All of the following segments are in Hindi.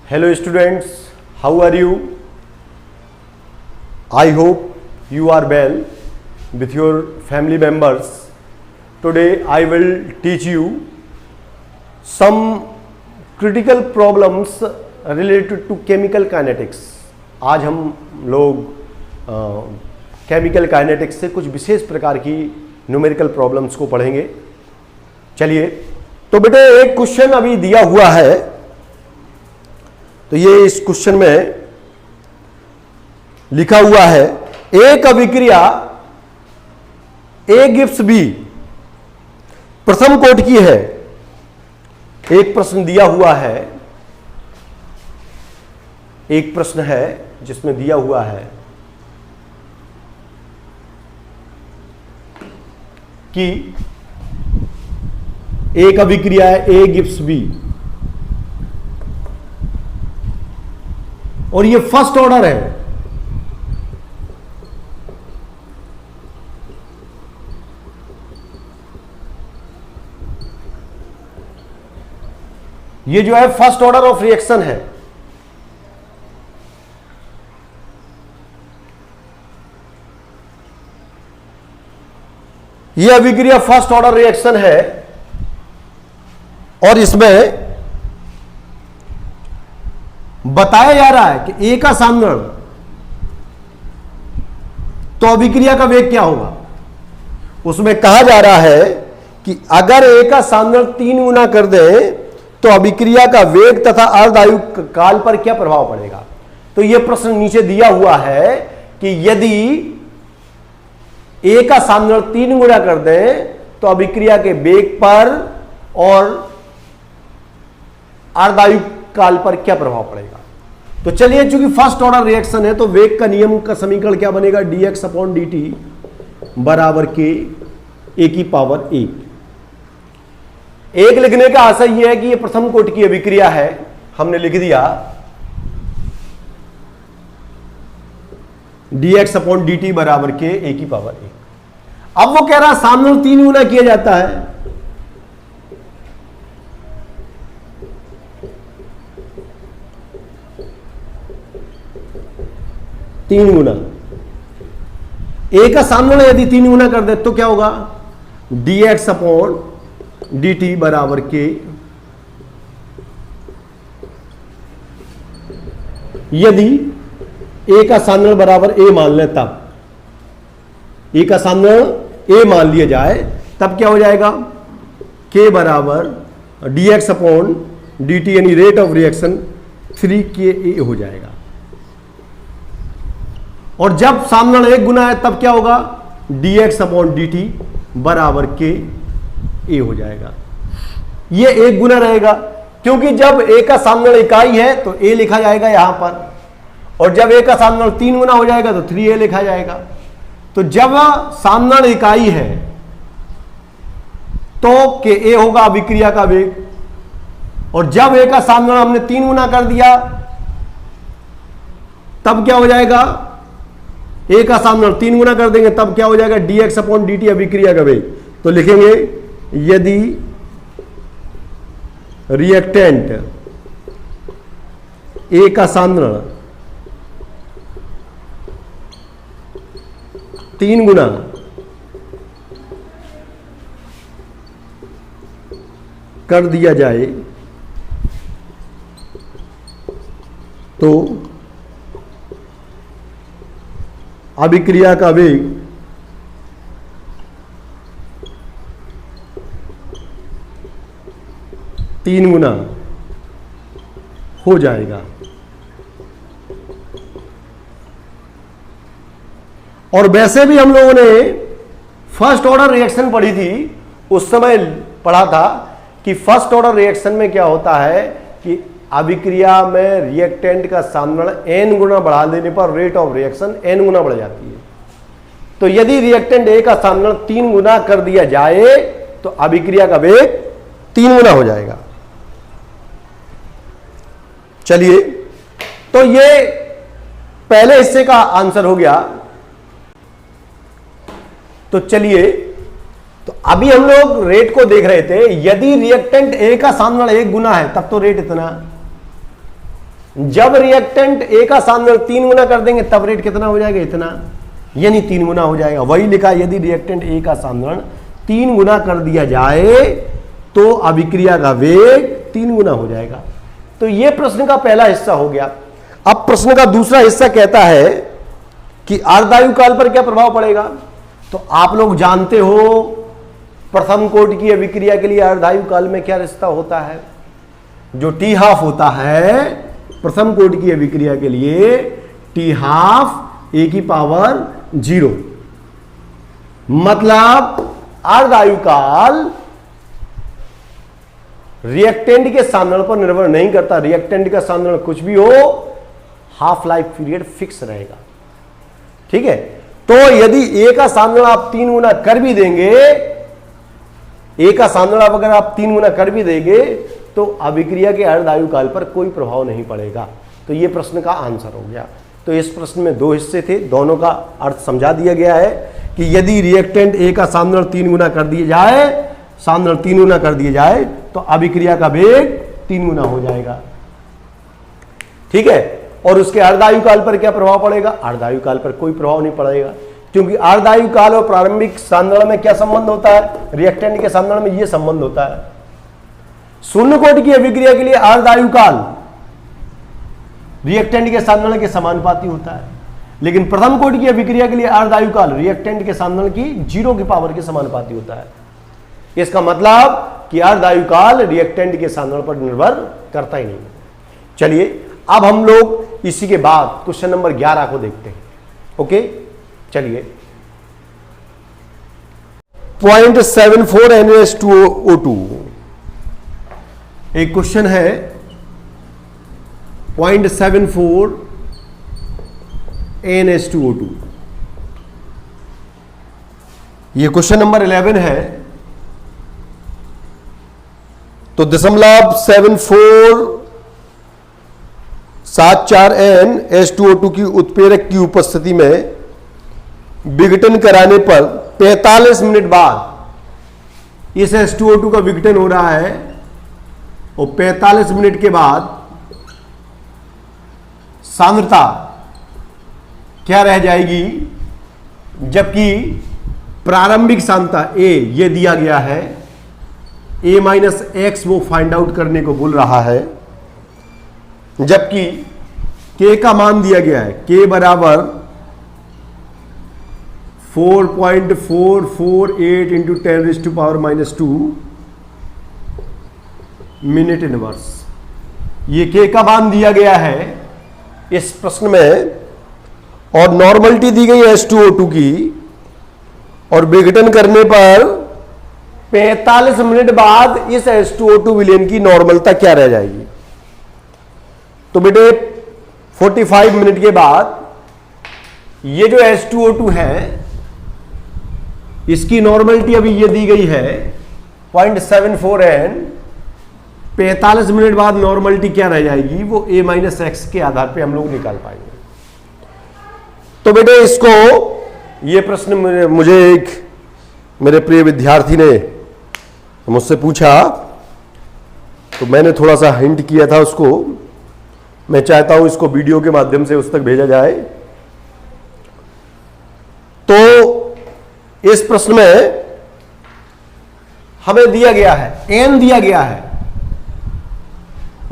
Hello students, how are you? I hope you are well with your family members. Today I will teach you some critical problems related to chemical kinetics. आज हम लोग केमिकल काइनेटिक्स से कुछ विशेष प्रकार की न्यूमेरिकल प्रॉब्लम्स को पढ़ेंगे। चलिए, तो बेटे एक क्वेश्चन अभी दिया हुआ है, तो ये इस क्वेश्चन में लिखा हुआ है एक अभिक्रिया ए गिव्स बी, प्रथम कोटि की है। एक प्रश्न दिया हुआ है, एक प्रश्न है जिसमें दिया हुआ है कि एक अभिक्रिया है ए गिव्स बी और ये फर्स्ट ऑर्डर है। ये जो है फर्स्ट ऑर्डर ऑफ रिएक्शन है। ये अभिक्रिया फर्स्ट ऑर्डर रिएक्शन है और इसमें बताया जा रहा है कि ए का सामरण, तो अभिक्रिया का वेग क्या होगा। उसमें कहा जा रहा है कि अगर ए का सामरण 3 गुना कर दें तो अभिक्रिया का वेग तथा अर्धायु काल पर क्या प्रभाव पड़ेगा। तो यह प्रश्न नीचे दिया हुआ है कि यदि ए का सामरण 3 गुना कर दें तो अभिक्रिया के वेग पर और अर्धायु काल पर क्या प्रभाव पड़ेगा। तो चलिए, चूंकि फर्स्ट ऑर्डर रिएक्शन है तो वेग का नियम का समीकरण क्या बनेगा, dx अपॉन dt बराबर के ए की पावर 1 लिखने का आशय यह है कि यह प्रथम कोटि की अभिक्रिया है, हमने लिख दिया dx अपॉन dt बराबर के ए की पावर 1। अब वो कह रहा है सामने 3 गुना किया जाता है, तीन गुना ए का सामने यदि 3 गुना कर दे तो क्या होगा, dx अपॉन dt बराबर के, यदि ए का सामने बराबर ए मान ले तब, ए का सामने ए मान लिया जाए तब क्या हो जाएगा, k बराबर dx अपॉन dt यानी रेट ऑफ रिएक्शन 3ka हो जाएगा। और जब सामने 1 गुना है तब क्या होगा, dx अपॉन dt बराबर के a हो जाएगा। ये 1 गुना रहेगा क्योंकि जब a का सामने इकाई है तो a लिखा जाएगा यहां पर, और जब a का सामने 3 गुना हो जाएगा तो 3a लिखा जाएगा। तो जब सामने इकाई है तो ka होगा अभिक्रिया का वेग, और जब a का सामने हमने 3 गुना कर दिया तब क्या हो जाएगा, ए का सामने 3 गुना कर देंगे तब क्या हो जाएगा, dx अपॉन dt अभिक्रिया का वेग। तो लिखेंगे यदि रिएक्टेंट ए का सामरण 3 गुना कर दिया जाए तो अभिक्रिया का वेग तीन गुना हो जाएगा। और वैसे भी हम लोगों ने फर्स्ट ऑर्डर रिएक्शन पढ़ी थी, उस समय पढ़ा था कि फर्स्ट ऑर्डर रिएक्शन में क्या होता है कि अभिक्रिया में रिएक्टेंट का सामरण n गुना बढ़ा देने पर रेट ऑफ रिएक्शन n गुना बढ़ जाती है। तो यदि रिएक्टेंट A का सामरण 3 गुना कर दिया जाए तो अभिक्रिया का वेग 3 गुना हो जाएगा। चलिए, तो ये पहले हिस्से का आंसर हो गया। तो चलिए, तो अभी हम लोग रेट को देख रहे थे, यदि रिएक्टेंट ए का सामने 1 गुना है तब तो रेट इतना, जब रिएक्टेंट ए का सांद्रण 3 गुना कर देंगे तब रेट कितना हो जाएगा, इतना, यानी 3 गुना हो जाएगा। वही लिखा, यदि रिएक्टेंट ए का सांद्रण 3 गुना कर दिया जाए तो अभिक्रिया का वेग 3 गुना हो जाएगा। तो यह प्रश्न का पहला हिस्सा हो गया। अब प्रश्न का दूसरा हिस्सा कहता है कि अर्धायु काल पर क्या प्रभाव पड़ेगा। तो आप लोग जानते हो प्रथम कोटि की अभिक्रिया के लिए अर्धायु काल में क्या रिश्ता होता है, जो टी हाफ होता है प्रथम कोटि की अभिक्रिया के लिए टी हाफ ए की पावर 0, मतलब अर्धायु काल रिएक्टेंट के सांद्रण पर निर्भर नहीं करता। रिएक्टेंट का सांद्रण कुछ भी हो, हाफ लाइफ पीरियड फिक्स रहेगा। ठीक है, तो यदि ए का सांद्रण आप 3 गुना कर भी देंगे, ए का सांद्रण अगर आप 3 गुना कर भी देंगे तो अभिक्रिया के अर्धायु काल पर कोई प्रभाव नहीं पड़ेगा। तो यह प्रश्न का आंसर हो गया। तो इस प्रश्न में 2 हिस्से थे, दोनों का अर्थ समझा दिया गया है कि यदि रिएक्टेंट ए का सांद्रण 3 गुना कर दिए जाए, सांद्रण 3 गुना कर दिए जाए तो अभिक्रिया का वेग 3 गुना हो जाएगा। ठीक है, और उसके अर्धायु काल पर क्या प्रभाव पड़ेगा, अर्धायु काल पर कोई प्रभाव नहीं पड़ेगा, क्योंकि अर्धायु काल और प्रारंभिक सांद्रण में क्या संबंध होता है, रिएक्टेंट के सांद्रण में यह संबंध होता है। शून्य कोटि की अभिक्रिया के लिए अर्धायु काल रिएक्टेंट के सांद्रण के समानुपाती होता है, लेकिन प्रथम कोटि की अभिक्रिया के लिए अर्धायु काल रिएक्टेंट के सांद्रण की 0 की पावर के समानुपाती होता है। इसका मतलब कि अर्धायु काल रिएक्टेंट के सांद्रण पर निर्भर करता ही नहीं। चलिए अब हम लोग इसी के बाद क्वेश्चन नंबर 11 को देखते हैं। ओके, चलिए 0.74 NaH2O2 एक क्वेश्चन है। 0.74 NaH2O2, ये क्वेश्चन नंबर 11 है। तो 0.74 N H2O2 की उत्प्रेरक की उपस्थिति में विघटन कराने पर 45 मिनट बाद इस H2O2 का विघटन हो रहा है, और 45 मिनट के बाद सांद्रता क्या रह जाएगी, जबकि प्रारंभिक सांद्रता A ये दिया गया है, A माइनस एक्स वो फाइंड आउट करने को बोल रहा है, जबकि K का मान दिया गया है, K बराबर 4.448 इंटू 10⁻⁻² मिनट इनवर्स। ये K का मान दिया गया है इस प्रश्न में, और नॉर्मलिटी दी गई है H2O2 की, और विघटन करने पर 45 मिनट बाद इस H2O2 विलयन की नॉर्मलता क्या रह जाएगी। तो बेटे 45 मिनट के बाद ये जो H2O2 है इसकी नॉर्मलिटी अभी ये दी गई है 0.74 N, 45 मिनट बाद नॉर्मलिटी क्या रह जाएगी, वो A माइनस एक्स के आधार पे हम लोग निकाल पाएंगे। तो बेटे इसको, ये प्रश्न मुझे एक मेरे प्रिय विद्यार्थी ने मुझसे पूछा, तो मैंने थोड़ा सा हिंट किया था उसको। मैं चाहता हूं इसको वीडियो के माध्यम से उस तक भेजा जाए। तो इस प्रश्न में हमें दिया गया है, n दिया गया है।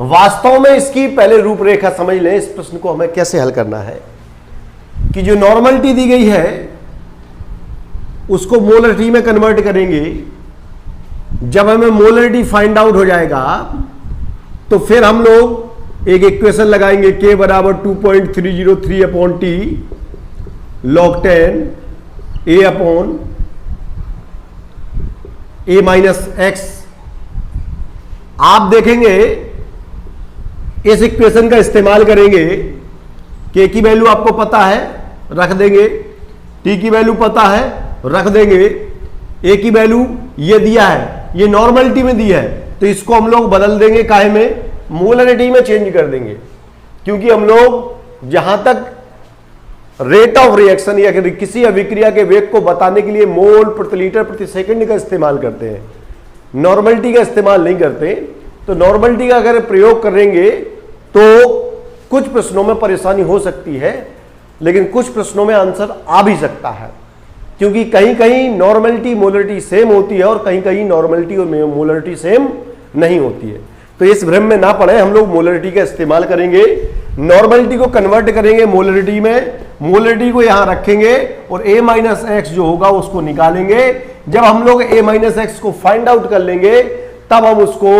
वास्तव में इसकी पहले रूपरेखा समझ लें, इस प्रश्न को हमें कैसे हल करना है। कि जो नॉर्मलिटी दी गई है उसको मोलरिटी में कन्वर्ट करेंगे। जब हमें मोलरिटी फाइंड आउट हो जाएगा तो फिर हम लोग एक इक्वेशन लगाएंगे, K बराबर 2.303 upon T log 10 A upon A minus x. आप देखेंगे इस इक्वेशन का इस्तेमाल करेंगे, K की वैल्यू आपको पता है, रख देंगे, T की वैल्यू पता है, रख देंगे, A की वैल्यू ये दिया है, ये नॉर्मलिटी में दिया है, तो इसको हम लोग बदल देंगे, काहे में, मोलरिटी में चेंज कर देंगे। क्योंकि हम लोग जहां तक रेट ऑफ रिएक्शन या किसी अभिक्रिया के वेग को बताने के लिए मोल प्रति लीटर प्रति सेकंड का इस्तेमाल करते हैं, नॉर्मलिटी का इस्तेमाल नहीं करते। तो नॉर्मलिटी का अगर प्रयोग करेंगे तो कुछ प्रश्नों में परेशानी हो सकती है, लेकिन कुछ प्रश्नों में आंसर आ भी सकता है, क्योंकि कहीं कहीं नॉर्मलिटी मोलरिटी सेम होती है और कहीं कहीं नॉर्मलिटी और मोलरिटी सेम नहीं होती है। तो इस भ्रम में ना पड़े, हम लोग मोलरिटी का इस्तेमाल करेंगे, नॉर्मलिटी को कन्वर्ट करेंगे मोलरिटी में, मोलरिटी को यहां रखेंगे और a माइनस एक्स जो होगा उसको निकालेंगे। जब हम लोग a माइनस एक्स को फाइंड आउट कर लेंगे तब हम उसको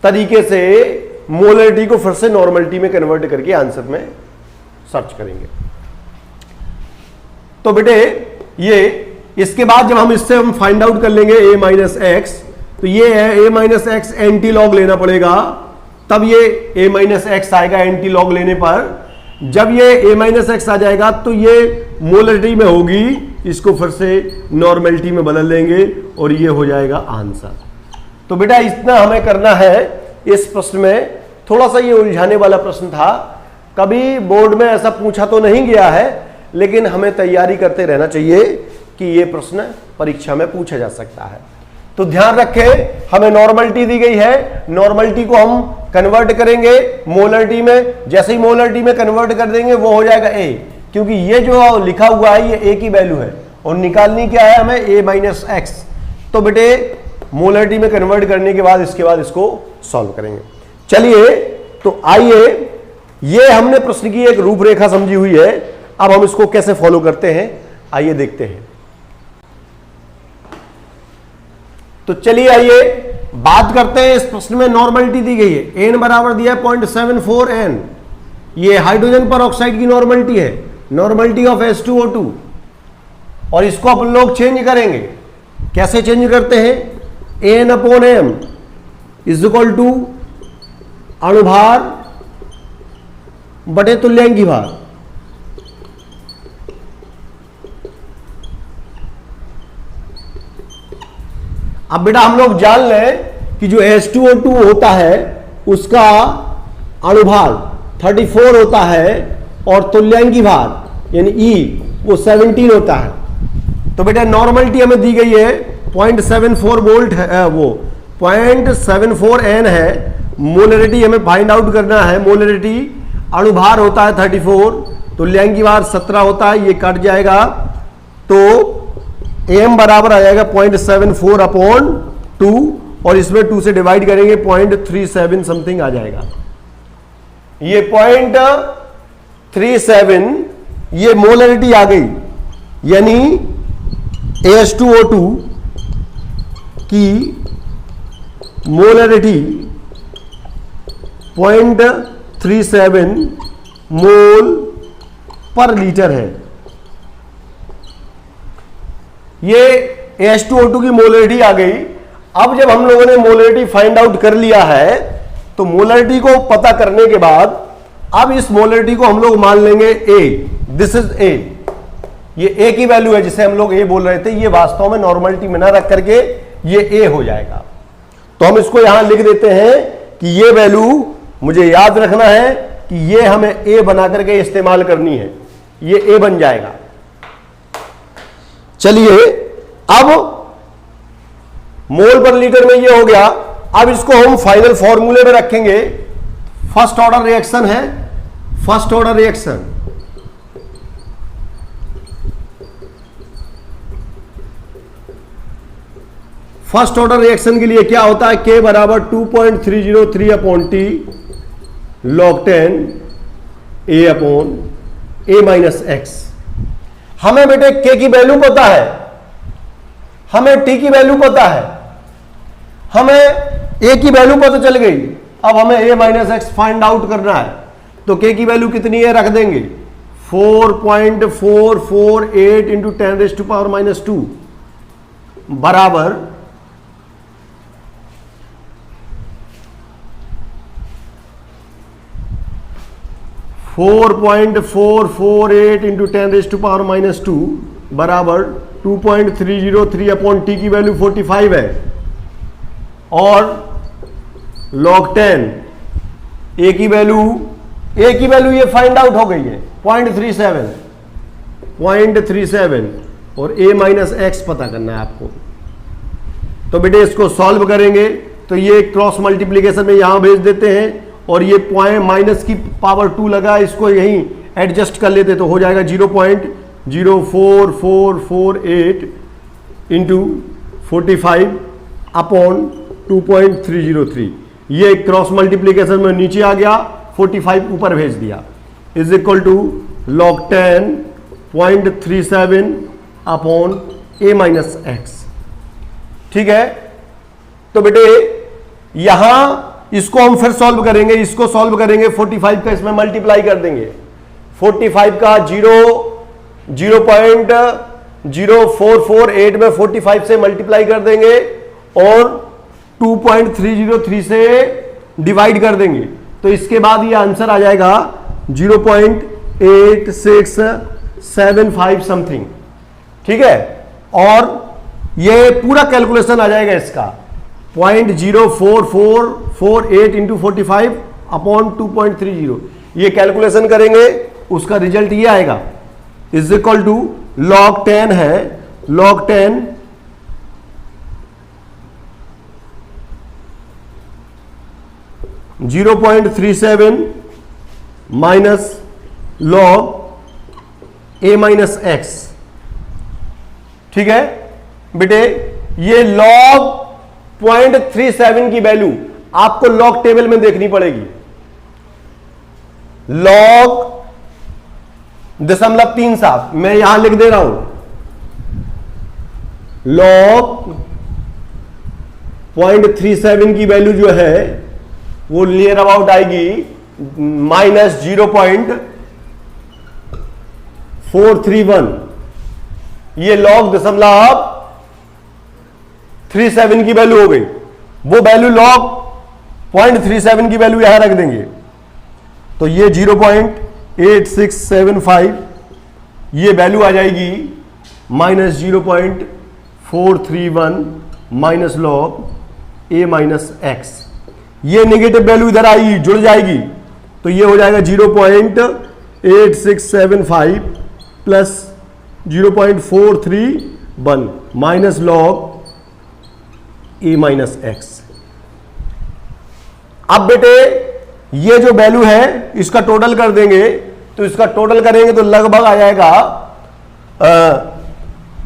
तरीके से मोलरिटी को फिर से नॉर्मलिटी में कन्वर्ट करके आंसर में सर्च करेंगे। तो बेटे ये इसके बाद जब हम इससे हम फाइंड आउट कर लेंगे a माइनस एक्स, तो ये है a minus x anti log लेना पड़ेगा, तब ये a माइनस एक्स आएगा एंटी लॉग लेने पर। जब ये a माइनस एक्स आ जाएगा तो ये मोलरिटी में होगी, इसको फिर से नॉर्मलिटी में बदल देंगे और ये हो जाएगा आंसर। तो बेटा इतना हमें करना है इस प्रश्न में। थोड़ा सा ये उलझाने वाला प्रश्न था, कभी बोर्ड में ऐसा पूछा तो नहीं गया है, लेकिन हमें तैयारी करते रहना चाहिए कि ये प्रश्न परीक्षा में पूछा जा सकता है। तो ध्यान रखें, हमें नॉर्मलिटी दी गई है, नॉर्मलिटी को हम कन्वर्ट करेंगे मोलरिटी में। जैसे ही मोलरिटी में कन्वर्ट कर देंगे वो हो जाएगा a, क्योंकि ये जो लिखा हुआ है ये a की वैल्यू है और निकालनी क्या है हमें a माइनस एक्स। तो बेटे मोलरिटी में कन्वर्ट करने के बाद इसके बाद इसको सॉल्व करेंगे। चलिए तो आइए, ये हमने प्रश्न की एक रूपरेखा समझी हुई है, अब हम इसको कैसे फॉलो करते हैं आइए देखते हैं। तो चलिए आइए बात करते हैं, इस प्रश्न में नॉर्मलिटी दी गई है, n बराबर दिया है 0.74 n, ये हाइड्रोजन पर ऑक्साइड की नॉर्मलिटी है, नॉर्मलिटी ऑफ H2O2, और इसको अपन लोग चेंज करेंगे। कैसे चेंज करते हैं, n upon m is equal to अणुभार बटे तुल्यांकी भार। अब बेटा हम लोग जान लें कि जो H2O2 होता है उसका अणुभार 34 होता है और तुल्यांकी भार यानी E वो 17 होता है। तो बेटा नॉर्मलिटी हमें दी गई है 0.74 वोल्ट है, वो 0.74 n है। मोलरिटी हमें फाइंड आउट करना है, मोलरिटी अणुभार होता है 34, तुल्यांकी भार 17 होता है, ये कट जाएगा तो m बराबर आ जाएगा 0.74 अपॉन 2 और इसमें 2 से डिवाइड करेंगे 0.37 समथिंग आ जाएगा। ये 0.37 ये मोलरिटी आ गई, यानी H2O2 की मोलरिटी 0.37 मोल पर लीटर है। ये H2O2 की मोलरिटी आ गई। अब जब हम लोगों ने मोलरिटी फाइंड आउट कर लिया है तो मोलरिटी को पता करने के बाद अब इस मोलरिटी को हम लोग मान लेंगे A, दिस इज A, ये A की वैल्यू है जिसे हम लोग A बोल रहे थे, ये वास्तव में नॉर्मलिटी में ना रख करके ये A हो जाएगा। तो हम इसको यहां लिख देते हैं कि ये वैल्यू मुझे याद रखना है कि ये हमें A बना करके इस्तेमाल करनी है, ये A बन जाएगा। चलिए अब मोल पर लीटर में ये हो गया। अब इसको हम फाइनल फॉर्मूले में रखेंगे। फर्स्ट ऑर्डर रिएक्शन है, first order reaction, first order reaction के लिए क्या होता है, K बराबर 2.303 upon T log 10 A upon A minus x. हमें बेटे K की वैल्यू पता है, हमें T की वैल्यू पता है, हमें A की वैल्यू पता चल गई। अब हमें A minus x find out करना है। तो K की वैल्यू कितनी है रख देंगे 4.448 इंटू 10⁻⁻² बराबर 4.448 इंटू 10⁻⁻² बराबर 2.303 अपॉन T की वैल्यू 45 है और log 10 A की वैल्यू ये फाइंड आउट हो गई है 0.37 और A माइनस एक्स पता करना है आपको। तो बेटे इसको सॉल्व करेंगे तो ये क्रॉस मल्टीप्लीकेशन में यहां भेज देते हैं और ये पॉइंट माइनस की पावर 2 लगा, इसको यहीं एडजस्ट कर लेते तो हो जाएगा 0.04448 इंटू 45 अपॉन 2.303। ये क्रॉस मल्टीप्लीकेशन में नीचे आ गया, 45 ऊपर भेज दिया, is equal to log 10.37 upon a minus x. ठीक है, तो बेटे यहां इसको हम फिर सॉल्व करेंगे, इसको सॉल्व करेंगे, 45 का इसमें मल्टीप्लाई कर देंगे, 45 का 0.0448 में 45 से मल्टीप्लाई कर देंगे और 2.303 से डिवाइड कर देंगे, तो इसके बाद ये आंसर आ जाएगा 0.8675 समथिंग। ठीक है, और ये पूरा कैलकुलेशन आ जाएगा इसका 0.04448 इंटू 45 अपॉन 2.30। ये कैलकुलेशन करेंगे, उसका रिजल्ट ये आएगा, इज इक्वल टू log 10 है, log 10 0.37 minus log a minus x. ठीक है बेटे, ये log 0.37 की वैल्यू आपको लॉग टेबल में देखनी पड़ेगी। log 0.37 मैं यहां लिख दे रहा हूं, log 0.37 की वैल्यू जो है वो नियर अबाउट आएगी माइनस 0.431। ये log 0.37 की वैल्यू हो गई, वो वैल्यू log 0.37 की वैल्यू यहां रख देंगे, तो ये 0.8675 ये वैल्यू आ जाएगी minus 0.431 minus log a minus x. ये नेगेटिव वैल्यू इधर आई जुड़ जाएगी, तो ये हो जाएगा 0.8675 plus 0.431 minus log a minus x. अब बेटे ये जो वैल्यू है इसका टोटल कर देंगे, तो इसका टोटल करेंगे तो लगभग आ जाएगा,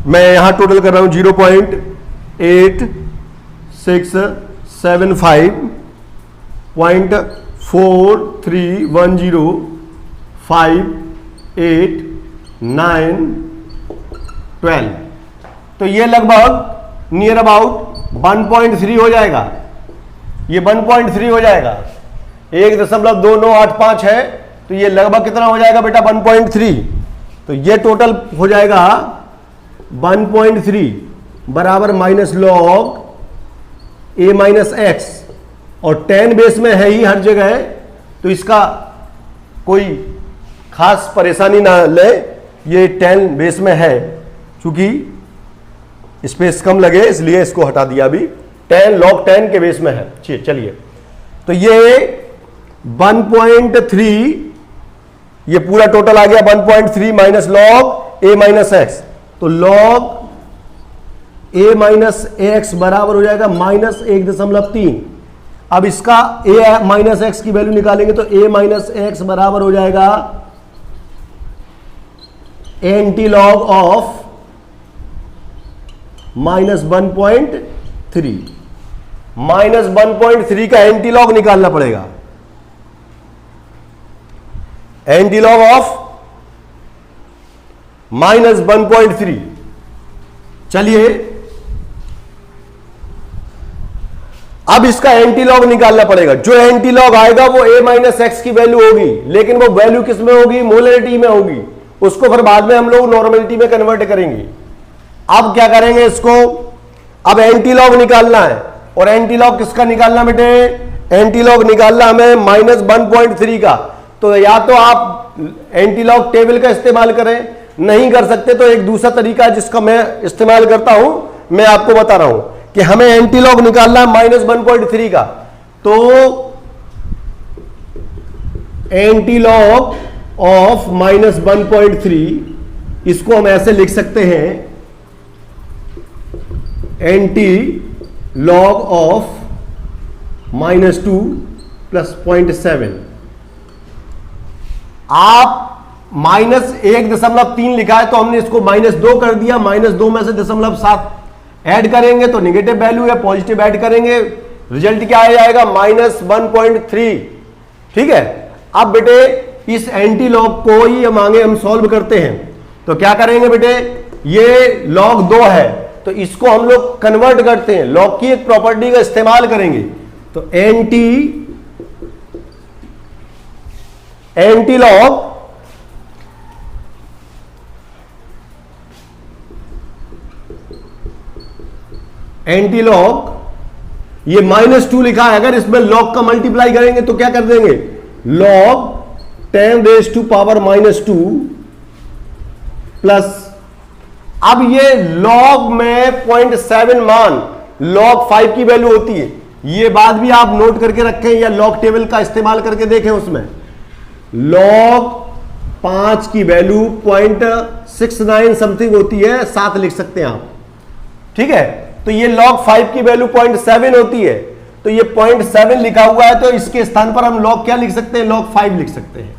मैं यहां टोटल कर रहा हूं 0.8675.431058912, तो ये लगभग नियर अबाउट 1.3 हो जाएगा, ये 1.3 हो जाएगा, 1.2985 है, तो ये लगभग कितना हो जाएगा बेटा 1.3। तो ये टोटल हो जाएगा 1.3 बराबर minus log a minus x, और 10 बेस में है ही हर जगह, तो इसका कोई खास परेशानी ना ले, ये 10 बेस में है, क्योंकि स्पेस कम लगे इसलिए इसको हटा दिया अभी, 10 log 10 के बेस में है। चलिए, तो ये 1.3, ये पूरा टोटल आ गया 1.3 minus log a minus x, तो log a माइनस एक्स बराबर हो जाएगा माइनस 1.3। अब इसका a माइनस एक्स की वैल्यू निकालेंगे तो a माइनस एक्स बराबर हो जाएगा anti log of minus 1.3। Minus 1.3 का एंटी लॉग निकालना पड़ेगा, एंटी लॉग ऑफ माइनस 1.3। चलिए, अब इसका एंटी लॉग निकालना पड़ेगा, जो एंटी लॉग आएगा वो a माइनस एक्स की वैल्यू होगी, लेकिन वो वैल्यू किस में होगी, मोलरिटी में होगी, उसको फिर बाद में हम लोग नॉर्मलिटी में कन्वर्ट करेंगे। अब क्या करेंगे इसको, अब एंटी लॉग निकालना है, और एंटी लॉग किसका निकालना बेटे, एंटी लॉग निकालना हमें माइनस 1.3 का। तो या तो आप एंटी लॉग टेबल का इस्तेमाल करें, नहीं कर सकते तो एक दूसरा तरीका जिसका मैं इस्तेमाल करता हूं, मैं आपको बता रहा हूं कि हमें एंटी लॉग निकालना है माइनस 1.3 का। तो एंटी लॉग ऑफ माइनस 1.3, इसको हम ऐसे लिख सकते हैं, एंटी लॉग ऑफ -2 प्लस 0.7। आप -1.3 लिखा है तो हमने इसको -2 कर दिया, -2 में से 0.7 ऐड करेंगे तो नेगेटिव वैल्यू है, पॉजिटिव ऐड करेंगे, रिजल्ट क्या आ जाएगा -1.3। ठीक है। अब बेटे इस एंटी लॉग को ये मांगे हम सॉल्व करते हैं तो क्या करेंगे बेटे, ये log 2 है तो इसको हम लोग कन्वर्ट करते हैं, लॉग की एक प्रॉपर्टी का इस्तेमाल करेंगे। तो एंटी लॉग ये -2 लिखा है, अगर इसमें log का मल्टीप्लाई करेंगे तो क्या कर देंगे, log 10⁻⁻2 प्लस, अब ये log में 0.7 मान log 5 की वैल्यू होती है, ये बात भी आप नोट करके रखें या log टेबल का इस्तेमाल करके देखें, उसमें log 5 की वैल्यू 0.69 समथिंग होती है, 7 लिख सकते हैं आप। ठीक है। तो ये log 5 की वैल्यू 0.7 होती है तो ये 0.7 लिखा हुआ है तो इसके स्थान पर हम log क्या लिख सकते हैं, log 5 लिख सकते हैं।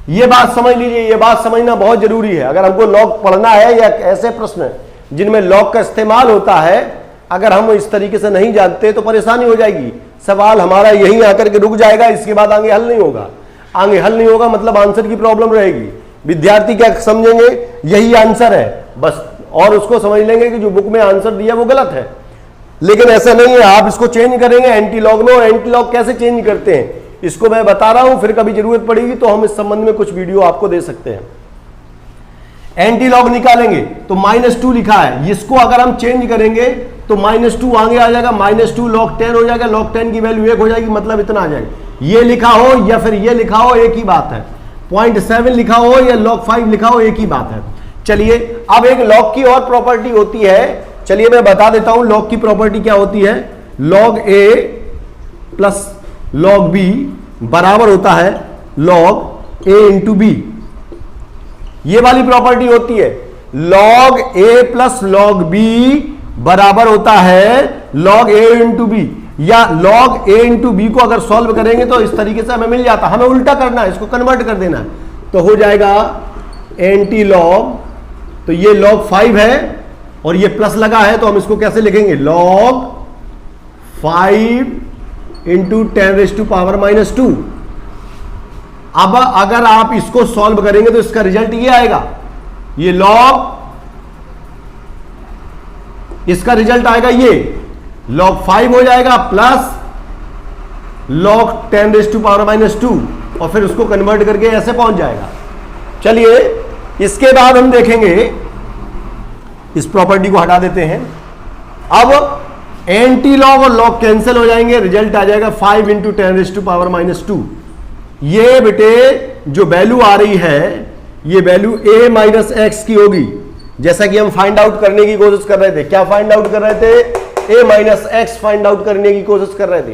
ये बात समझ लीजिए, ये बात समझना बहुत जरूरी है। अगर हमको log पढ़ना है या ऐसे प्रश्न जिनमें log का इस्तेमाल होता है, अगर हम इस तरीके से नहीं जानते तो परेशानी हो जाएगी, सवाल हमारा यहीं आकर के रुक जाएगा, इसके बाद आगे हल नहीं होगा। आगे हल नहीं होगा मतलब आंसर की प्रॉब्लम रहेगी। विद्यार्थी क्या समझेंगे, यही आंसर है बस, और उसको समझ लेंगे कि जो बुक में आंसर दिया वो गलत है। लेकिन ऐसा नहीं है, आप इसको चेंज करेंगे एंटी लॉग में। और एंटी लॉग कैसे चेंज करते हैं इसको मैं बता रहा हूं, फिर कभी जरूरत पड़ेगी तो हम इस संबंध में कुछ वीडियो आपको दे सकते हैं। एंटी लॉग निकालेंगे तो -2 लिखा है, इसको अगर हम चेंज करेंगे तो -2 आगे आ जाएगा, -2 log 10 हो जाएगा, log 10 की वैल्यू 1 हो जाएगी, मतलब इतना आ जाएगा। ये लिखा हो या फिर ये लिखा हो एक ही बात है, 0.7 लिखा हो या log 5 लिखा हो एक ही बात है। चलिए अब एक log की और प्रॉपर्टी होती है, चलिए मैं बता देता हूं log की प्रॉपर्टी क्या होती है। log a plus log b बराबर होता है log a इंटू बी, ये वाली प्रॉपर्टी होती है। log a plus log b बराबर होता है log a इंटू बी, या log a इंटू बी को अगर सॉल्व करेंगे तो इस तरीके से हमें मिल जाता, हमें उल्टा करना है, इसको कन्वर्ट कर देना है तो हो जाएगा एंटी लॉग, तो ये log 5 है और ये प्लस लगा है तो हम इसको कैसे लिखेंगे, log 5 इंटू 10⁻⁻²। अब अगर आप इसको सॉल्व करेंगे तो इसका रिजल्ट ये आएगा, ये log, इसका रिजल्ट आएगा ये log 5 हो जाएगा प्लस log 10⁻⁻2 और फिर उसको कन्वर्ट करके ऐसे पहुंच जाएगा। चलिए इसके बाद हम देखेंगे, इस प्रॉपर्टी को हटा देते हैं। अब एंटी लॉग और लॉग कैंसिल हो जाएंगे, रिजल्ट आ जाएगा 5 इंटू 10⁻⁻2। ये बेटे जो वैल्यू आ रही है ये वैल्यू a माइनस एक्स की होगी, जैसा कि हम फाइंड आउट करने की कोशिश कर रहे थे। क्या फाइंड आउट कर रहे थे, a minus x find out करने की कोशिश कर रहे थे,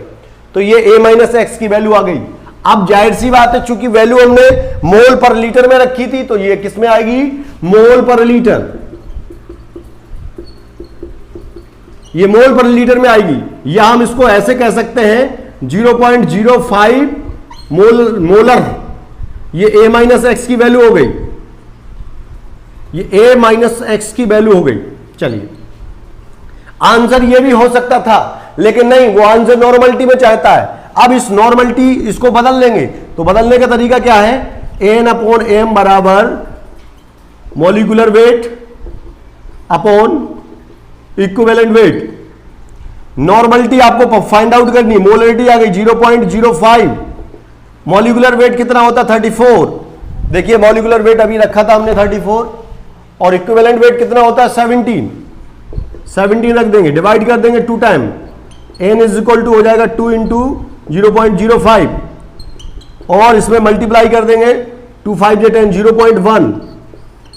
तो ये a माइनस एक्स की वैल्यू आ गई। अब जाहिर सी बात है, चूंकि वैल्यू हमने मोल पर लीटर में रखी थी तो ये किस में आएगी, मोल पर लीटर, ये मोल पर लीटर में आएगी। या हम इसको ऐसे कह सकते हैं 0.05 मोलर, ये a माइनस एक्स की वैल्यू हो गई, ये a माइनस एक्स की वैल्यू हो गई। चलिए आंसर ये भी हो सकता था लेकिन नहीं, वो आंसर नॉर्मलिटी में चाहता है। अब इस नॉर्मलिटी इसको बदल लेंगे, तो बदलने का तरीका क्या है, n/m बराबर molecular weight upon equivalent wait. Normality आपको फाइंड आउट करनी, मोलरिटी आ गई 0.05, मॉलिक्यूलर वेट कितना होता है 34। देखिए मॉलिक्यूलर वेट अभी रखा था हमने 34 और इक्विवेलेंट वेट कितना होता है 17 रख देंगे, डिवाइड कर देंगे 2 time, n is equal to हो जाएगा 2 इंटू 0.05 और इसमें मल्टीप्लाई कर देंगे 2 5 10 0.1,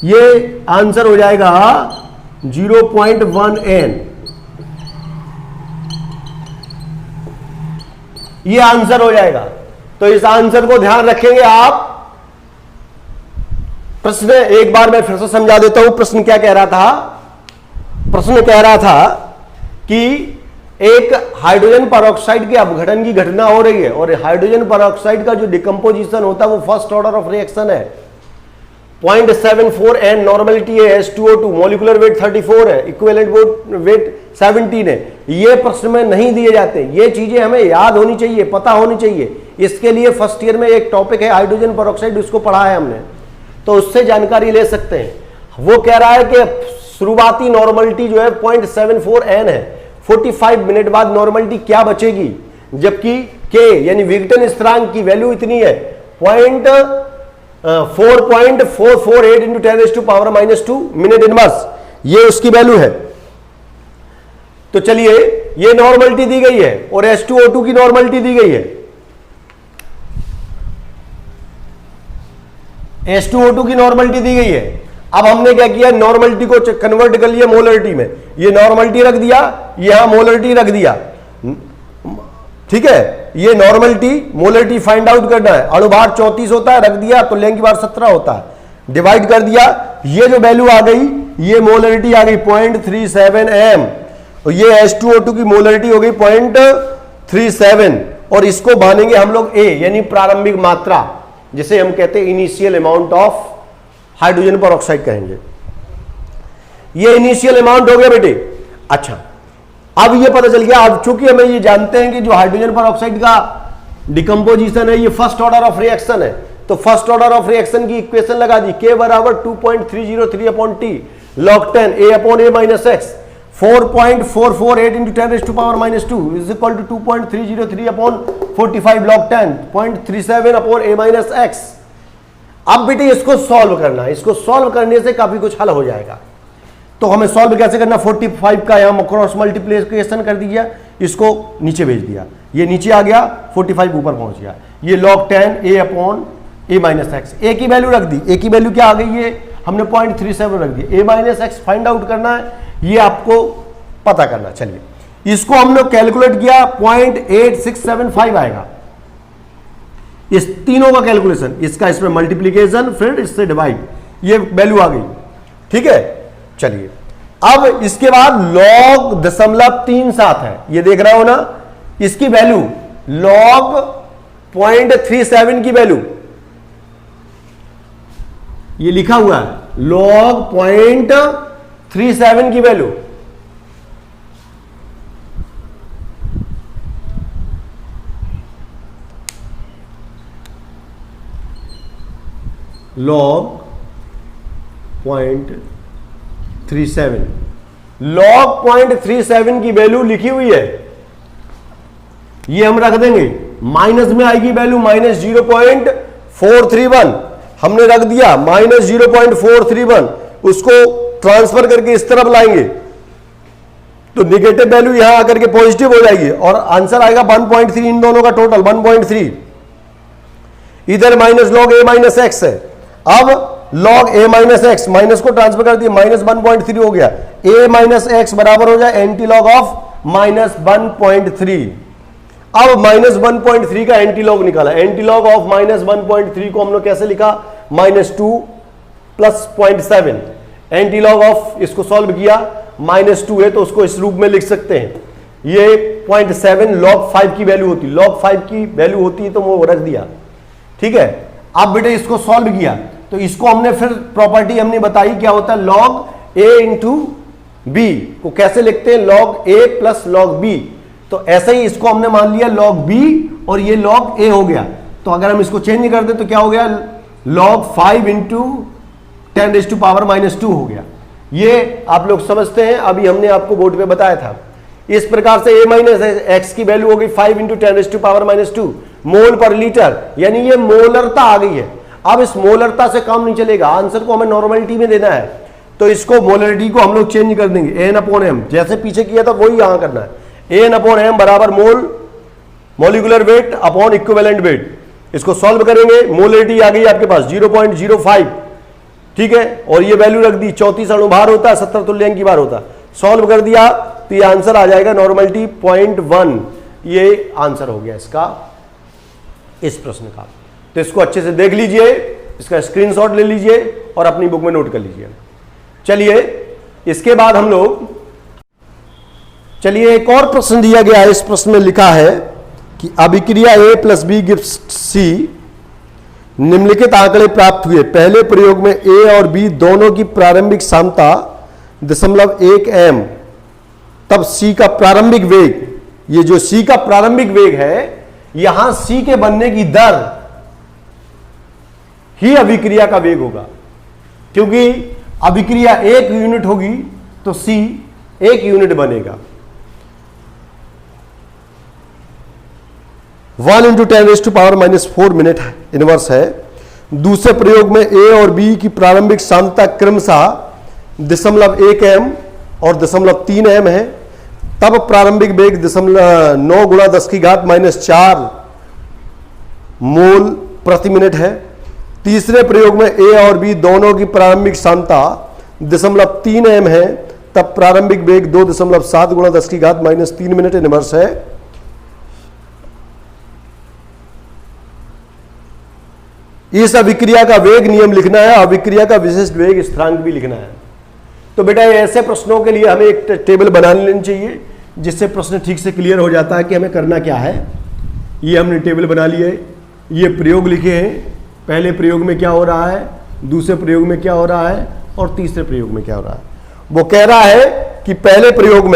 ये आंसर हो जाएगा 0.1 n, ये आंसर हो जाएगा। तो इस आंसर को ध्यान रखेंगे आप। प्रश्न एक बार मैं फिर से समझा देता हूं, प्रश्न क्या कह रहा था, प्रश्न कह रहा था कि एक हाइड्रोजन परऑक्साइड के अपघटन की घटना हो रही है और हाइड्रोजन परऑक्साइड का जो डिकम्पोजिशन होता है वो फर्स्ट ऑर्डर ऑफ रिएक्शन है। 0.74 N नॉर्मलिटी है, H2O2 मॉलिक्यूलर वेट 34 है, इक्विवेलेंट वेट 17 है। ये प्रश्न में नहीं दिए जाते, ये चीजें हमें याद होनी चाहिए, पता होनी चाहिए। इसके लिए फर्स्ट ईयर में एक टॉपिक है हाइड्रोजन परऑक्साइड, उसको पढ़ा है हमने, तो उससे जानकारी ले सकते हैं। वो कह रहा है कि शुरुआती नॉर्मलिटी जो है 0.74 N है, 45 मिनट बाद नॉर्मलिटी क्या बचेगी, जबकि K यानी विघटन स्थिरांक की वैल्यू इतनी है 4.448 इंटू 10⁻⁻² मिनट इनवर्स, ये उसकी वैल्यू है। तो चलिए ये नॉर्मलिटी दी गई है और H2O2 की नॉर्मलिटी दी गई है। H2O2 की नॉर्मलिटी दी गई है। अब हमने क्या किया, नॉर्मलिटी को कन्वर्ट कर लिया मोलरिटी में। ये नॉर्मलिटी रख दिया, यहां मोलरिटी रख दिया, ठीक है। ये नॉर्मलिटी मोलरिटी फाइंड आउट करना है। अणुभार 34 होता है, रख दिया, तो तुल्यांक भार 17 होता है, डिवाइड कर दिया। ये जो वैल्यू आ गई, ये मोलरिटी आ गई 0.37 M, और ये H2O2 की मोलरिटी हो गई 0.37, और इसको मानेंगे हम लोग A यानी प्रारंभिक मात्रा, जिसे हम कहते हैं initial amount of hydrogen peroxide कहेंगे। ये इनिशियल अमाउंट हो गया बेटे। अच्छा, अब ये पता चल गया, अब चूंकि हमें ये जानते हैं कि जो हाइड्रोजन परऑक्साइड का डिकम्पोजिशन है ये फर्स्ट ऑर्डर ऑफ रिएक्शन है, तो फर्स्ट ऑर्डर ऑफ रिएक्शन की इक्वेशन लगा दी, K बराबर 2.303/T log 10 A/A-X 4.448 into 10⁻⁻² is equal to 2.303/45 log 10 0.37/A-X। अब बेटे इसको सॉल्व करना है, इसको सॉल्व करने से काफी कुछ हल हो जाएगा। तो हमें सॉल्व कैसे करना, 45 का यहां क्रॉस मल्टीप्लिकेशन कर दिया, इसको नीचे भेज दिया, ये नीचे आ गया, 45 ऊपर पहुंच गया, ये log 10 A/A-X। A की वैल्यू रख दी, A की वैल्यू क्या आ गई, ये हमने 0.37 रख दी। A-X फाइंड आउट करना है, ये आपको पता करना। चलिए इसको हमने कैलकुलेट किया, 0.8675 आएगा। इस तीनों का कैलकुलेशन, इसका इसमें मल्टीप्लीकेशन, फिर इससे डिवाइड, ये वैल्यू आ गई, ठीक है। चलिए अब इसके बाद log 0.37 है, ये देख रहा हो ना, इसकी वैल्यू log 0.37 की वैल्यू ये लिखा हुआ है, log 0.37 की वैल्यू log 0.37 log 0.37 की वैल्यू लिखी हुई है, ये हम रख देंगे। माइनस में आएगी वैल्यू -0.431, हमने रख दिया -0.431, उसको ट्रांसफर करके इस तरफ लाएंगे तो निगेटिव वैल्यू यहां आकर के पॉजिटिव हो जाएगी और आंसर आएगा 1.3, इन दोनों का टोटल 1.3। इधर माइनस log A-X है, अब log A-X माइनस को ट्रांसफर कर दिया, -1.3 हो गया, A-X बराबर हो जाए एंटी लॉग ऑफ -1.3। अब -1.3 का एंटी लॉग निकाला, एंटी लॉग ऑफ -1.3 को हम लोग कैसे लिखा, -2 + 0.7, एंटी लॉग ऑफ, इसको सॉल्व किया, -2 है तो उसको इस रूप में लिख सकते हैं, ये 0.7 log 5 की वैल्यू होती, log 5 की वैल्यू होती है तो वो रख दिया, ठीक है। अब बेटे इसको सॉल्व किया तो इसको हमने फिर प्रॉपर्टी हमने बताई क्या होता है, log A इंटू बी को कैसे लिखते हैं, log A + log B। तो ऐसे ही इसको हमने मान लिया log B और ये log A हो गया। तो अगर हम इसको चेंज कर दें तो क्या हो गया, log 5 इंटू 10⁻⁻² हो गया। ये आप लोग समझते हैं, अभी हमने आपको बोर्ड पे बताया था। इस प्रकार से A-X की वैल्यू हो गई 5 इंटू 10⁻⁻² मोल पर लीटर, यानी ये मोलरता आ गई है। अब इस मोलरता से काम नहीं चलेगा, आंसर को हमें नॉर्मलिटी में देना है, तो इसको मोलरिटी को हम लोग चेंज कर देंगे, N/M, जैसे पीछे किया था वही यहां करना है, N/M बराबर mole molecular weight upon equivalent weight. इसको सॉल्व करेंगे, मोलरिटी आ गई आपके पास 0.05, ठीक है, और ये वैल्यू रख दी, 34 अणुभार होता है, 70 तुल्यांकी भार होता है, सॉल्व कर दिया तो ये आंसर आ जाएगा नॉर्मलिटी 0.1। ये आंसर हो गया इसका, इस प्रश्न का। तो इसको अच्छे से देख लीजिए, इसका स्क्रीनशॉट ले लीजिए और अपनी बुक में नोट कर लीजिए। चलिए इसके बाद हम लोग चलिए एक और प्रश्न दिया गया है। इस प्रश्न में लिखा है कि अभिक्रिया ए प्लस बी गिव्स सी, निम्नलिखित आंकड़े प्राप्त हुए। पहले प्रयोग में ए और बी दोनों की प्रारंभिक सामता 0.1 एम, तब सी का प्रारंभिक वेग, ये जो सी का प्रारंभिक वेग है, यहां सी के बनने की दर ही अभिक्रिया का वेग होगा, क्योंकि अभिक्रिया 1 यूनिट होगी तो सी 1 यूनिट बनेगा। 1 × 10⁻⁻⁴ मिनट इनवर्स है। दूसरे प्रयोग में ए और बी की प्रारंभिक सामता क्रमशः 0.1 एम और 0.3 एम है, तब प्रारंभिक वेग 9 × 10⁻⁴ मोल प्रति मिनट है। तीसरे प्रयोग में ए और बी दोनों की प्रारंभिक सामता 0.3 एम है, तब प्रारंभिक वेग 2.7 × 10⁻³ मिनट इनवर्स है। इस अभिक्रिया का वेग नियम लिखना है, अभिक्रिया का विशिष्ट वेग स्थिरांक भी लिखना है। तो बेटा ऐसे प्रश्नों के लिए हमें एक टेबल बना लेनी चाहिए, जिससे प्रश्न ठीक से क्लियर हो जाता है कि हमें करना क्या है। ये हमने टेबल बना लिए, ये प्रयोग लिखे हैं, पहले प्रयोग में क्या हो रहा है, दूसरे प्रयोग में क्या हो रहा है और तीसरे प्रयोग में क्या हो रहा है। वो कह रहा है कि पहले प्रयोग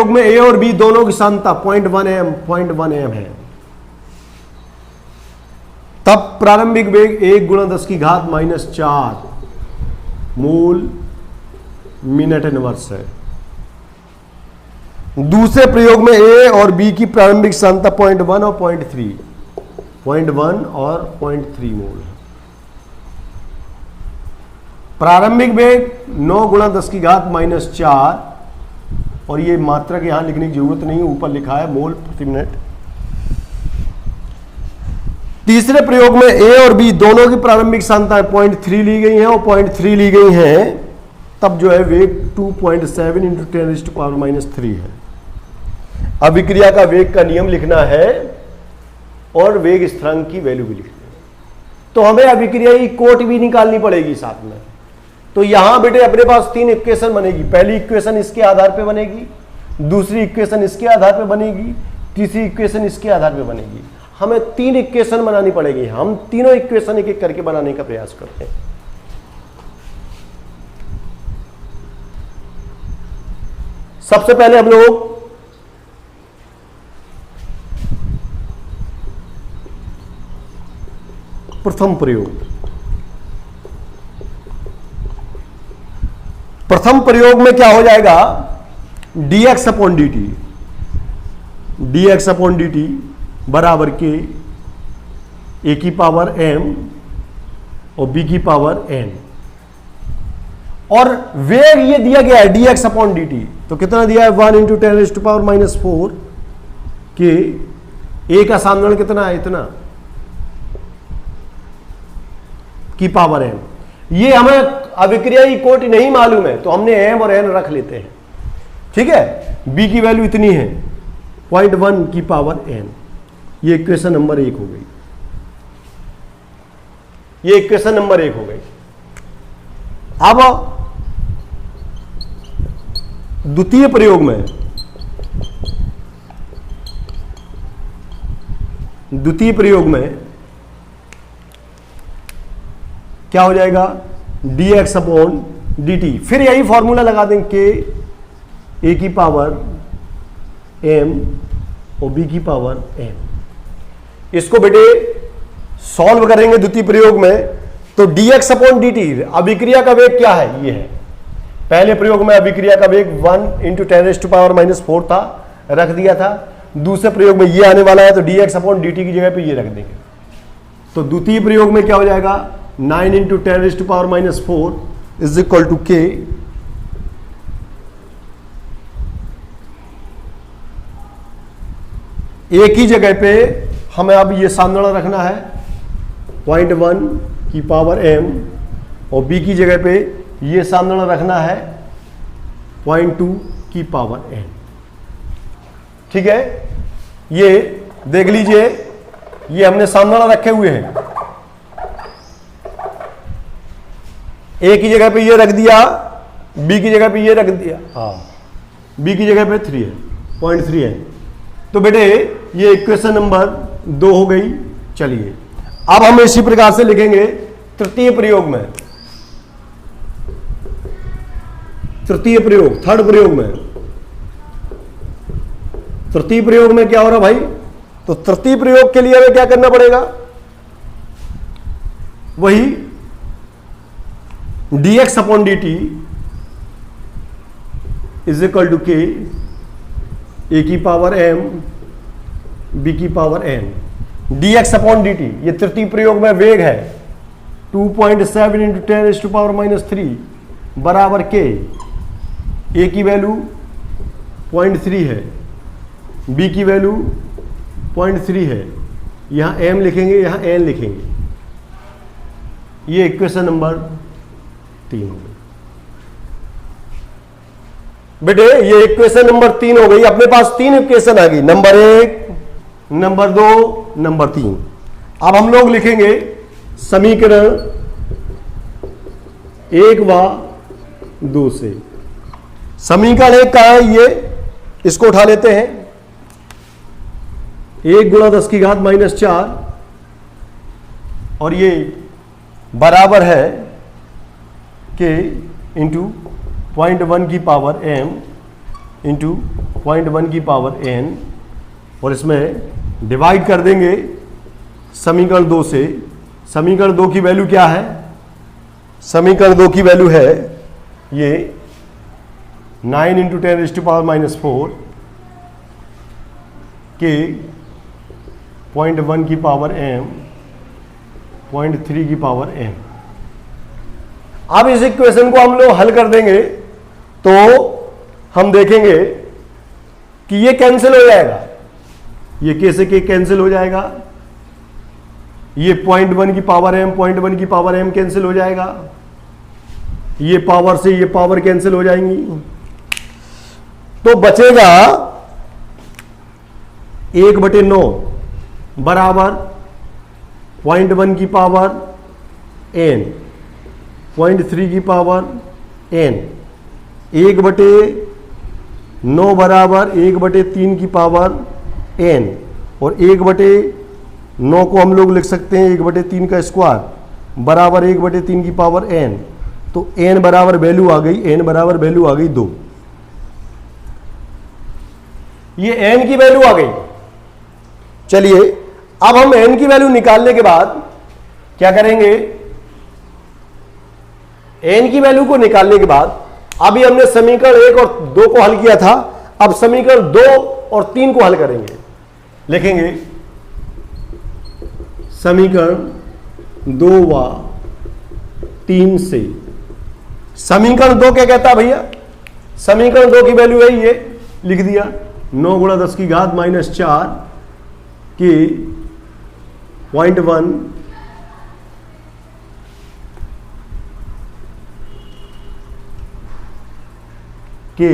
में ए और बी दोनों की सामता 0.1 एम है, तब प्रारंभिक वेग 1 × 10⁻⁴ मोल मिनट इनवर्स है। दूसरे प्रयोग में ए और बी की प्रारंभिक सामता 0.1 और 0.3 मोल है। प्रारंभिक वेग 9 × 10⁻⁴, और ये मात्रक यहां लिखने की जरूरत नहीं है, ऊपर लिखा है मोल प्रति मिनट। तीसरे प्रयोग में ए और बी दोनों की प्रारंभिक सामताएं 0.3 ली गई हैं और 0.3 ली गई हैं, तब जो है वेग 2.7 × 10⁻³ है। अभिक्रिया का वेग का नियम लिखना है और वेग स्थिरांक की वैल्यू भी लिखनी है। तो हमें अभिक्रिया की कोट भी निकालनी पड़ेगी साथ में। तो यहां बेटे अपने पास 3 इक्वेशन बनेगी। पहली इक्वेशन इसके आधार पे बनेगी, दूसरी इक्वेशन इसके आधार पे बनेगी, तीसरी इक्वेशन इसके आधार पे बनेगी। हमें 3 इक्वेशन बनानी पड़ेगी। हम तीनों इक्वेशन एक एक करके बनाने का प्रयास करते हैं। सबसे पहले हम लोग प्रथम प्रयोग में क्या हो जाएगा, dx/dt बराबर के a की पावर m और b की पावर n, और वेग ये दिया गया है dx/dt, तो कितना दिया है 1 × 10⁻⁴ के a का सामने कितना है, इतना की पावर m। ये हमें अभिक्रिया की कोटि नहीं मालूम है, तो हमने m और n रख लेते हैं। ठीक है, b की वैल्यू इतनी है 0.1 की पावर n। ये इक्वेशन नंबर 1 हो गई, ये इक्वेशन नंबर 1 हो गई। अब द्वितीय प्रयोग में क्या हो जाएगा, dx/dt। फिर यही फॉर्मूला लगा देंगे कि a की पावर m और b की पावर n। इसको बेटे सॉल्व करेंगे द्वितीय प्रयोग में, तो dx/dt अभिक्रिया का वेग क्या है, ये है। पहले प्रयोग में अभिक्रिया का वेग 1 × 10⁻⁴ था, रख दिया था। दूसरे प्रयोग में ये आने वाला है, तो dx/dt की जगह पे ये रख देंगे। तो द्वितीय प्रयोग में क्या हो जाएगा, 9 × 10⁻⁴ इज इक्वल टू k एक ही जगह पे हमें अब ये सामने रखना है 0.1 की पावर m, और b की जगह पे ये सामने रखना है 0.2 की पावर n। ठीक है, ये देख लीजिए, ये हमने सामने रखे हुए हैं। ए की जगह पे ये रख दिया, बी की जगह पे ये रख दिया, हाँ बी की जगह पे 3 है, 0.3 है। तो बेटे ये इक्वेशन नंबर 2 हो गई। चलिए अब हम इसी प्रकार से लिखेंगे तृतीय प्रयोग में, तृतीय प्रयोग, थर्ड प्रयोग में। तृतीय प्रयोग में क्या हो रहा भाई? तो तृतीय प्रयोग के लिए हमें क्या करना पड़ेगा? वही dx upon dt is equal to K A की पावर m b की power n। dx upon dt ये तृतीय प्रयोग में वेग है 2.7 इंटू 10 टू पावर -3 बराबर के ए की वैल्यू 0.3 है, बी की वैल्यू 0.3 है, यहां m लिखेंगे, यहां n लिखेंगे। ये इक्वेशन नंबर 3 हो गई बेटे। ये इक्वेशन नंबर 3 हो गई। अपने पास 3 इक्वेशन आ गई, नंबर 1, नंबर 2, नंबर 3। अब हम लोग लिखेंगे समीकरण 1 व 2 से। समीकरण 1 कहां है? ये इसको उठा लेते हैं, 1 गुणा 10 की घात -4 और ये बराबर है के इंटू 0.1 की पावर m इंटू 0.1 की पावर n, और इसमें डिवाइड कर देंगे समीकरण 2 से। समीकरण 2 की वैल्यू क्या है? समीकरण 2 की वैल्यू है ये 9 इंटू 10 टू पावर -4 के 0.1 की पावर m 0.3 की पावर n। अब इस इक्वेशन को हम लोग हल कर देंगे तो हम देखेंगे कि ये कैंसिल हो जाएगा, ये के से के कैंसिल हो जाएगा, ये 0.1 की पावर m 0.1 की पावर m कैंसिल हो जाएगा, ये पावर से ये पावर कैंसिल हो जाएंगी, तो बचेगा 1/9 बराबर 0.1 की पावर n 0.3 की पावर n, 1/9 बराबर 1/3 की पावर n, और 1/9 को हम लोग लिख सकते हैं 1/3 का स्क्वायर बराबर 1/3 की पावर n। तो n बराबर वैल्यू आ गई, n बराबर वैल्यू आ गई 2। ये n की वैल्यू आ गई। चलिए अब हम n की वैल्यू निकालने के बाद क्या करेंगे? n की वैल्यू को निकालने के बाद अभी हमने समीकरण 1 और 2 को हल किया था, अब समीकरण 2 और 3 को हल करेंगे। लिखेंगे समीकरण 2 व 3 से। समीकरण 2 क्या कहता है भैया? समीकरण 2 की वैल्यू है ये, लिख दिया 9 गुणा 10 की घात -4 की 0.1 के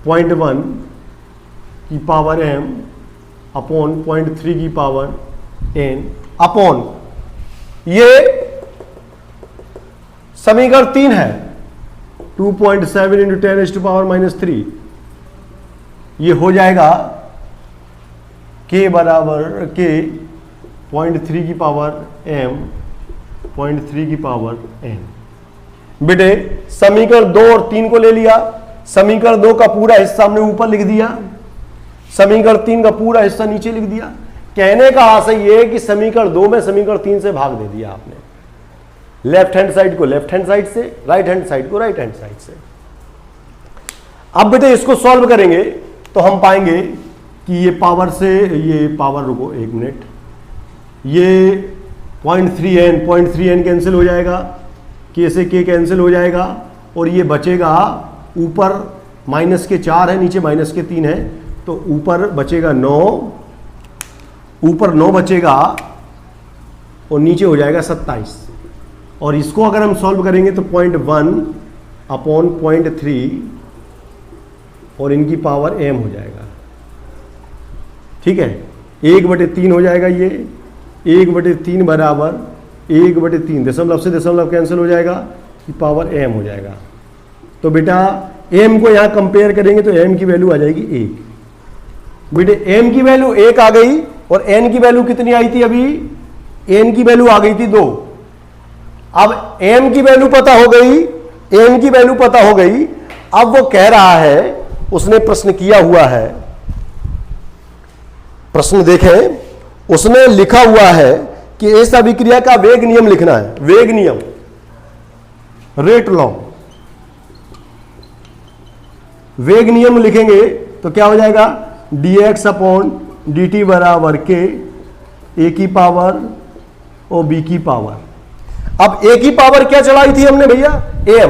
0.1 की पावर m अपॉन 0.3 की पावर n अपॉन ये समीकरण 3 है 2.7 इंटू 10 टू पावर -3। ये हो जाएगा k बराबर के 0.3 की पावर m 0.3 की पावर n। बेटे समीकरण 2 और 3 को ले लिया, समीकरण 2 का पूरा हिस्सा हमने ऊपर लिख दिया, समीकरण 3 का पूरा हिस्सा नीचे लिख दिया। कहने का आशय यह है कि समीकरण 2 में समीकरण 3 से भाग दे दिया आपने, लेफ्ट हैंड साइड को लेफ्ट हैंड साइड से, राइट हैंड साइड को राइट हैंड साइड से। अब बेटे इसको सॉल्व करेंगे तो हम पाएंगे कि ये पावर से ये पावर, रुको 1 मिनट, ये 0.3n कैंसिल हो जाएगा, के से के कैंसिल हो जाएगा, और ये बचेगा ऊपर -4 है, नीचे -3 है, तो ऊपर बचेगा 9, ऊपर 9 बचेगा और नीचे हो जाएगा 27। और इसको अगर हम सॉल्व करेंगे तो 0.1 अपॉन 0.3 और इनकी पावर m हो जाएगा। ठीक है, 1/3 हो जाएगा, ये 1/3 बराबर 1/3, दशमलव से दशमलव कैंसिल हो जाएगा, कि पावर m हो जाएगा। तो बेटा m को यहाँ कंपेयर करेंगे तो m की वैल्यू आ जाएगी 1। बेटे m की वैल्यू 1 आ गई और n की वैल्यू कितनी आई थी अभी? n की वैल्यू आ गई थी 2। अब m की वैल्यू पता हो गई, m की वैल्यू पता हो गई। अब वो कह रहा है, उसने प्रश्न किया हुआ है, प्रश्न देखें, उसने लिखा हुआ है कि इस अभिक्रिया का वेग नियम लिखना है। वेग नियम, रेट लॉ, वेग नियम लिखेंगे तो क्या हो जाएगा? dx अपॉन dt बराबर के a की पावर और b की पावर। अब a की पावर क्या चढ़ाई थी हमने भैया? m।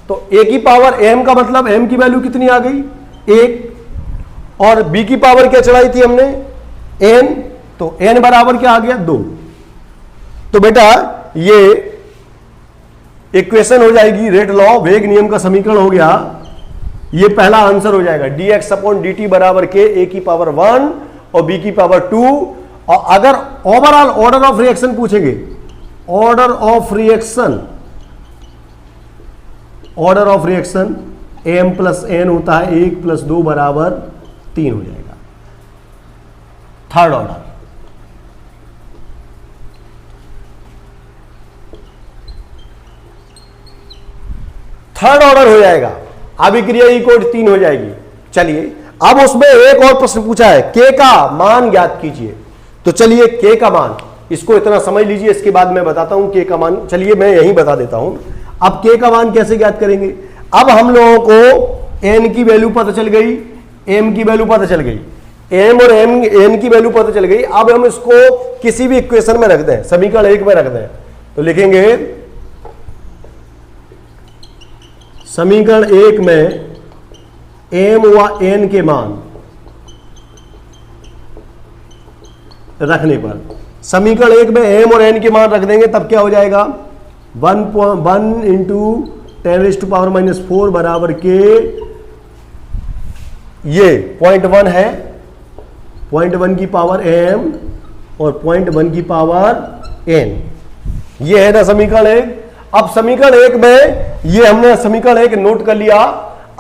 तो a की पावर m का मतलब m की वैल्यू कितनी आ गई? 1। और b की पावर क्या चढ़ाई थी हमने? n। तो n बराबर क्या आ गया? 2। तो बेटा ये इक्वेशन हो जाएगी, रेट लॉ, वेग नियम का समीकरण हो गया। ये पहला आंसर हो जाएगा, dx अपॉन dt बराबर के a की पावर 1 और b की पावर 2। और अगर ओवरऑल ऑर्डर ऑफ रिएक्शन पूछेंगे, order of reaction, order of reaction m plus n होता है 1 + 2 बराबर 3 हो जाएगा, थर्ड ऑर्डर। थर्ड ऑर्डर हो जाएगा, अभिक्रिया ई कोड 3 हो जाएगी। चलिए अब उसमें एक और प्रश्न पूछा है, k का मान ज्ञात कीजिए। तो चलिए k का मान, इसको इतना समझ लीजिए, इसके बाद मैं बताता हूं k का मान। चलिए मैं यहीं बता देता हूं। अब k का मान कैसे ज्ञात करेंगे? अब हम लोगों को n की वैल्यू पता चल गई, m की वैल्यू पता चल गई, m और n की वैल्यू पता चल गई। अब हम इसको किसी भी इक्वेशन में रख दें, समीकरण 1 में रख दें। तो लिखेंगे समीकरण 1 में m व n के मान रखने पर, समीकरण 1 में m और n के मान रख देंगे, तब क्या हो जाएगा? 1 × 10⁻⁻4 बराबर के, ये 0.1 है, 0.1 की पावर m और 0.1 की पावर n। ये है ना समीकरण 1। अब समीकरण 1 में ये हमने समीकरण 1 नोट कर लिया।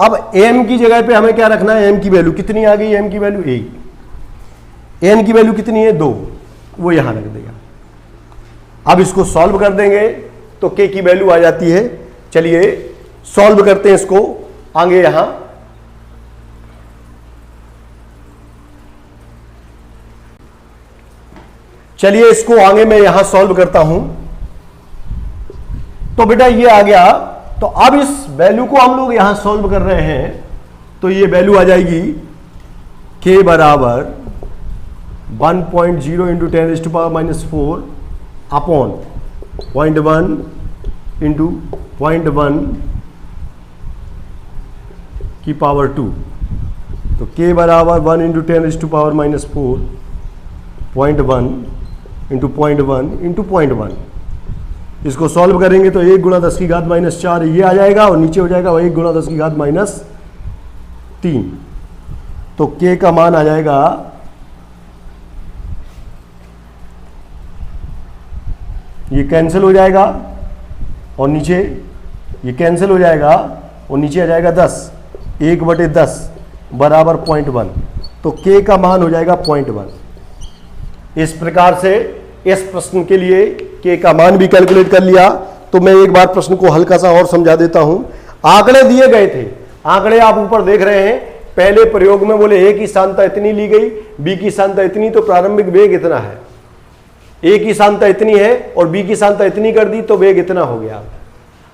अब m की जगह पे हमें क्या रखना है? m की वैल्यू कितनी आ गई? m की वैल्यू 1, n की वैल्यू कितनी है? 2, वो यहां रख देगा। अब इसको सॉल्व कर देंगे तो k की वैल्यू आ जाती है। चलिए सॉल्व करते हैं इसको आगे यहां। चलिए इसको आगे मैं यहां सॉल्व करता हूं। तो बेटा ये आ गया। तो अब इस वैल्यू को हम लोग यहां सॉल्व कर रहे हैं, तो ये वैल्यू आ जाएगी k बराबर 1.0 × 10⁻⁻4 अपॉन 0.1 × 0.1 की पावर 2। तो k बराबर 1 × 10⁻⁻4 0.1 × 0.1 × 0.1। इसको सॉल्व करेंगे तो 1 × 10⁻⁻4 ये आ जाएगा और नीचे हो जाएगा 1 × 10⁻3। तो k का मान आ जाएगा, ये कैंसिल हो जाएगा और नीचे ये कैंसिल हो जाएगा और नीचे आ जाएगा 10, 1/10 बराबर 0.1। तो k का मान हो जाएगा 0.1। इस प्रकार से इस प्रश्न के लिए k का मान भी कैलकुलेट कर लिया। तो मैं एक बार प्रश्न को हल्का सा और समझा देता हूं। आंकड़े दिए गए थे, आंकड़े आप ऊपर देख रहे हैं। पहले प्रयोग में बोले a की सांद्रता इतनी ली गई, b की सांद्रता इतनी, तो प्रारंभिक वेग इतना है। a की सांद्रता इतनी है और b की सांद्रता इतनी कर दी तो वेग इतना हो गया।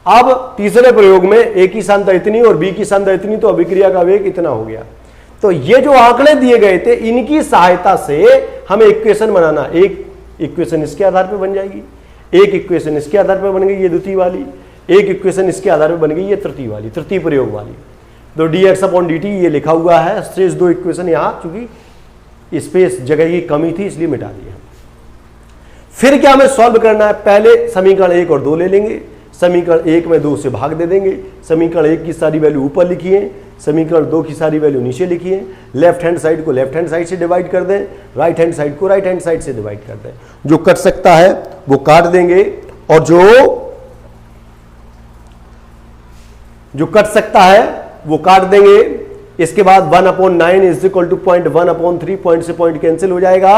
अब तीसरे प्रयोग में a की सांद्रता इतनी और b की सांद्रता इतनी, तो अभिक्रिया का वेग इतना हो गया। तो ये जो आंकड़े दिए गए थे, इनकी सहायता से हमें इक्वेशन बनाना। एक इक्वेशन इसके आधार पर बन जाएगी, एक इक्वेशन इसके आधार पर बन गई ये द्वितीय वाली, एक इक्वेशन इसके आधार पर बन गई ये तृतीय वाली, तृतीय प्रयोग वाली। तो dx अपॉन dt ये लिखा हुआ है। शेष 2 इक्वेशन यहाँ चूंकि स्पेस जगह की कमी थी इसलिए मिटा दिया। फिर क्या हमें सॉल्व करना है? पहले समीकरण 1 और 2 ले लेंगे, समीकरण 1 में 2 से भाग दे देंगे, समीकरण 1 की सारी वैल्यू ऊपर लिखिए, समीकरण 2 की सारी वैल्यू नीचे लिखिए, लेफ्ट हैंड साइड को लेफ्ट हैंड साइड से डिवाइड कर दें, राइट हैंड साइड को राइट हैंड साइड से डिवाइड कर दें। जो कट सकता है वो काट देंगे और जो कट सकता है वो काट देंगे। इसके बाद 1/9 इज इक्वल टू 0.1/3, पॉइंट से पॉइंट कैंसिल हो जाएगा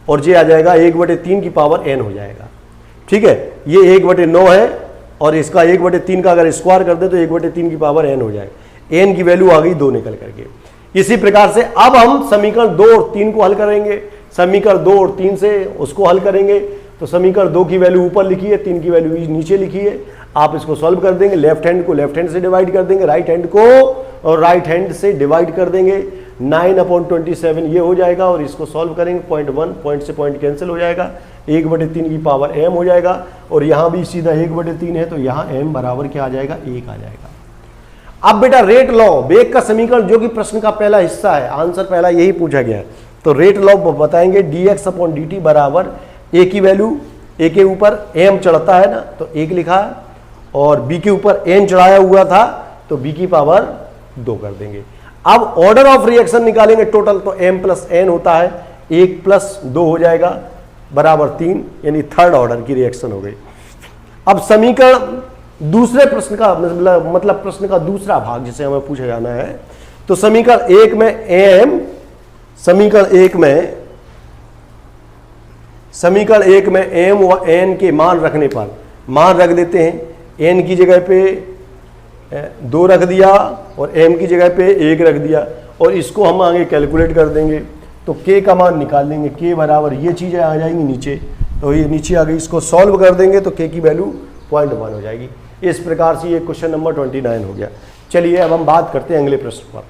और ये आ जाएगा 1/3 की पावर n हो जाएगा। ठीक है, ये 1/9 है और इसका 1/3 का अगर स्क्वायर कर दे तो 1/3 की पावर n हो जाएगा। n की वैल्यू आ गई 2 निकल करके। इसी प्रकार से अब हम समीकरण 2 और 3 को हल करेंगे। समीकरण 2 और 3 से उसको हल करेंगे तो समीकरण 2 की वैल्यू ऊपर लिखिए, 3 की वैल्यू नीचे लिखिए। आप इसको सॉल्व कर देंगे, लेफ्ट हैंड को लेफ्ट हैंड से डिवाइड कर देंगे, राइट हैंड को और राइट हैंड से डिवाइड कर देंगे। 9/27 ये हो जाएगा और इसको सॉल्व करेंगे 0.1, पॉइंट से पॉइंट कैंसिल हो जाएगा, 1/3 की पावर m हो जाएगा और यहाँ भी सीधा 1/3 है तो यहाँ m बराबर क्या आ जाएगा, 1 आ जाएगा। अब बेटा रेट लॉ, वेग का समीकरण जो कि प्रश्न का पहला हिस्सा है, आंसर पहला यही पूछा गया है, तो रेट लॉ बताएंगे dx/dt बराबर a की वैल्यू, a के ऊपर m चढ़ता है ना तो 1 लिखा है और b के ऊपर n चढ़ाया हुआ था तो b की पावर 2 कर देंगे। अब ऑर्डर ऑफ रिएक्शन निकालेंगे टोटल तो m प्लस n होता है, 1 प्लस 2 हो जाएगा बराबर 3, यानी थर्ड ऑर्डर की रिएक्शन हो गई। अब समीकरण दूसरे प्रश्न का मतलब प्रश्न का दूसरा भाग जिसे हमें पूछा जाना है, तो समीकरण 1 में m, समीकरण 1 में m व n के मान रखने पर मान रख देते हैं, n की जगह पे 2 रख दिया और m की जगह पे 1 रख दिया और इसको हम आगे कैलकुलेट कर देंगे तो k का मान निकाल लेंगे, k बराबर ये चीज़ें आ जाएंगी नीचे, तो ये नीचे आ गई, इसको सॉल्व कर देंगे तो k की वैल्यू 0.1 हो जाएगी। इस प्रकार से ये क्वेश्चन नंबर 29 हो गया। चलिए अब हम बात करते हैं अगले प्रश्न पर।